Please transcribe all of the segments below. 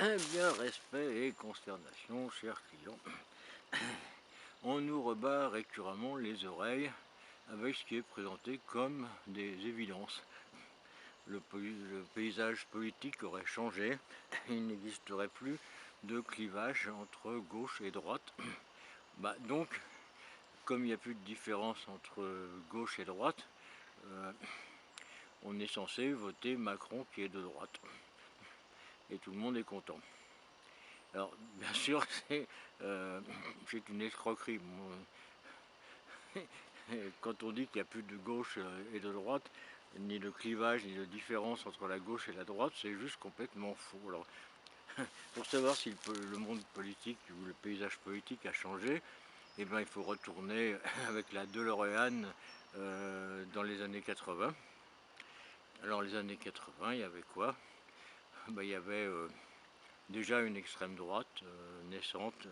Eh bien, respect et consternation, chers clients. On nous rebat récurremment les oreilles avec ce qui est présenté comme des évidences. Le paysage politique aurait changé, il n'existerait plus de clivage entre gauche et droite. Donc, comme il n'y a plus de différence entre gauche et droite, on est censé voter Macron qui est de droite. Et tout le monde est content. Alors, bien sûr, c'est une escroquerie. Quand on dit qu'il n'y a plus de gauche et de droite, ni de clivage, ni de différence entre la gauche et la droite, c'est juste complètement faux. Alors, pour savoir si le monde politique ou le paysage politique a changé, eh bien, il faut retourner avec la DeLorean dans les années 80. Alors, les années 80, il y avait quoi? Il y avait déjà une extrême droite naissante.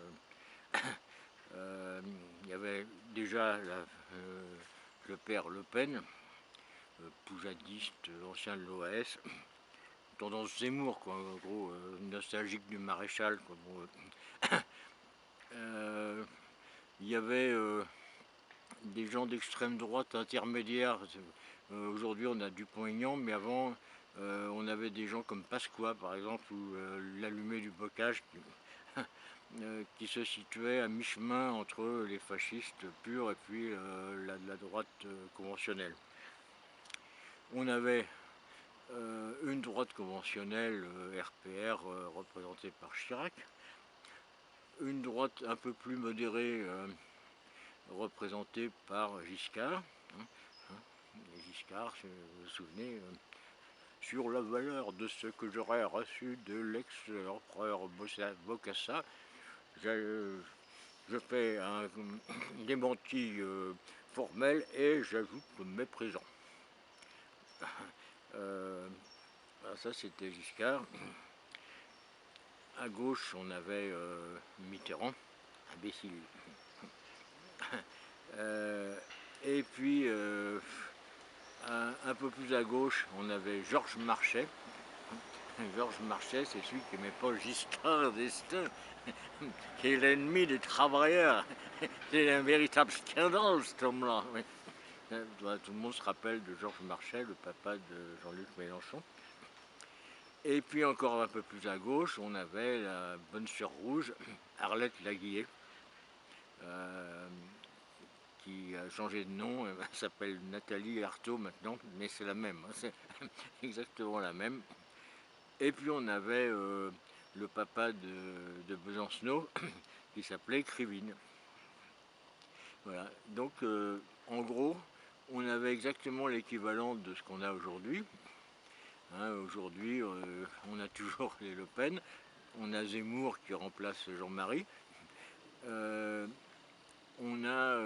Il y avait déjà le père Le Pen, poujadiste, ancien de l'OAS, tendance Zemmour, quoi, en gros, nostalgique du maréchal. Quoi, bon, il y avait des gens d'extrême droite intermédiaire. Aujourd'hui, on a Dupont-Aignan, mais avant, on avait des gens comme Pasqua, par exemple, ou l'allumé du bocage, qui se situait à mi-chemin entre les fascistes purs et puis la droite conventionnelle. On avait une droite conventionnelle, RPR, représentée par Chirac, une droite un peu plus modérée, représentée par Giscard. Giscard, si vous vous souvenez, sur la valeur de ce que j'aurais reçu de l'ex-empereur Bokassa, je fais un démenti formel et j'ajoute mes présents. Ça, c'était Giscard. À gauche, on avait Mitterrand, imbécile. Et puis, un peu plus à gauche, on avait Georges Marchais. Georges Marchais, c'est celui qui n'aimait pas Giscard d'Estaing, qui est l'ennemi des travailleurs. C'est un véritable scandale, cet homme-là. Tout le monde se rappelle de Georges Marchais, le papa de Jean-Luc Mélenchon. Et puis encore un peu plus à gauche, on avait la bonne sœur rouge, Arlette Laguillet, qui a changé de nom, elle s'appelle Nathalie Arthaud maintenant, mais c'est la même, c'est exactement la même. Et puis on avait le papa de Besancenot, qui s'appelait Krivine. Voilà, donc en gros, on avait exactement l'équivalent de ce qu'on a aujourd'hui. Aujourd'hui, on a toujours les Le Pen, on a Zemmour qui remplace Jean-Marie, on a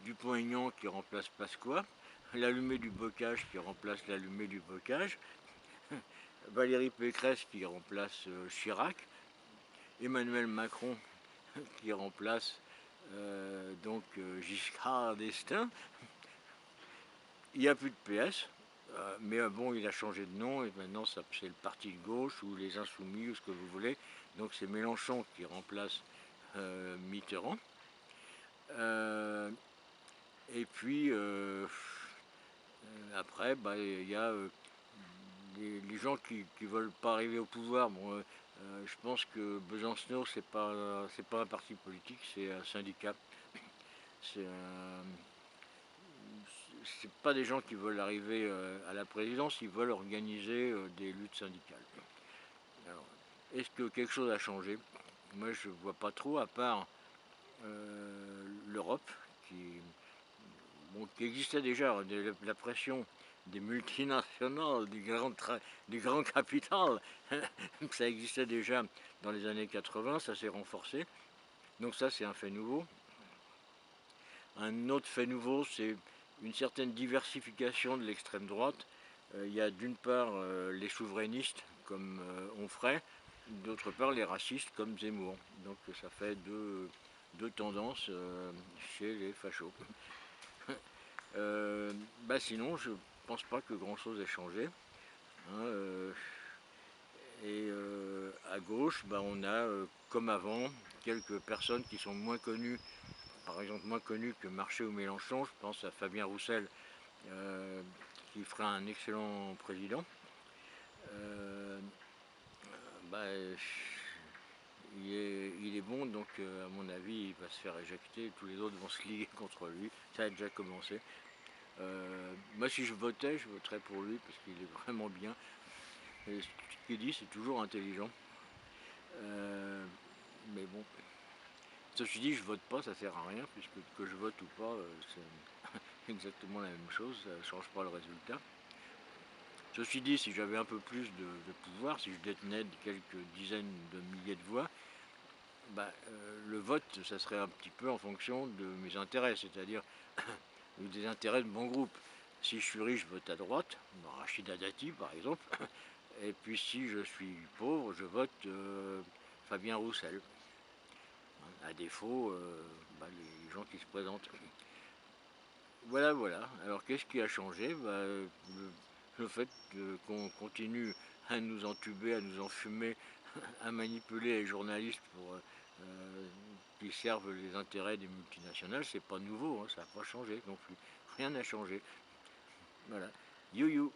Dupont-Aignan qui remplace Pasqua, l'allumé du bocage qui remplace l'allumé du bocage, Valérie Pécresse qui remplace Chirac, Emmanuel Macron qui remplace Giscard d'Estaing. Il n'y a plus de PS, mais bon, il a changé de nom et maintenant c'est le parti de gauche ou les Insoumis ou ce que vous voulez. Donc c'est Mélenchon qui remplace Mitterrand. Et puis après, il y a les gens qui ne veulent pas arriver au pouvoir. Bon, je pense que Besancenot, c'est pas un parti politique, c'est un syndicat. C'est pas des gens qui veulent arriver à la présidence, ils veulent organiser des luttes syndicales. Alors, est-ce que quelque chose a changé? Moi, je ne vois pas trop, à part l'Europe, qui existait déjà, la pression des multinationales, du grand capital. Ça existait déjà dans les années 80, ça s'est renforcé. Donc ça, c'est un fait nouveau. Un autre fait nouveau, c'est une certaine diversification de l'extrême droite. Il y a d'une part les souverainistes comme Onfray, d'autre part les racistes comme Zemmour. Donc ça fait deux tendances chez les fachos. Sinon, je pense pas que grand chose ait changé. Et à gauche, bah, on a, comme avant, quelques personnes qui sont moins connues, par exemple moins connues que Marchais ou Mélenchon. Je pense à Fabien Roussel, euh, qui fera un excellent président. Euh, bah, il est bon, donc à mon avis, il va se faire éjecter. Tous les autres vont se liguer contre lui. Ça a déjà commencé. Moi, si je votais, je voterais pour lui parce qu'il est vraiment bien. Et ce qu'il dit, c'est toujours intelligent. Euh, mais bon, ceci dit, je vote pas, ça sert à rien, puisque que je vote ou pas, c'est exactement la même chose, ça ne change pas le résultat. Ceci dit, si j'avais un peu plus de pouvoir, si je détenais quelques dizaines de milliers de voix, bah, le vote, ça serait un petit peu en fonction de mes intérêts, c'est-à-dire des intérêts de mon groupe. Si je suis riche, je vote à droite, Rachida Dati par exemple, et puis si je suis pauvre, je vote Fabien Roussel. À défaut, bah, les gens qui se présentent. Voilà, voilà. Alors qu'est-ce qui a changé? Bah, le fait qu'on continue à nous entuber, à nous enfumer, à manipuler les journalistes pour qu'ils servent les intérêts des multinationales, c'est pas nouveau, hein, ça n'a pas changé non plus. Rien n'a changé. Voilà. You.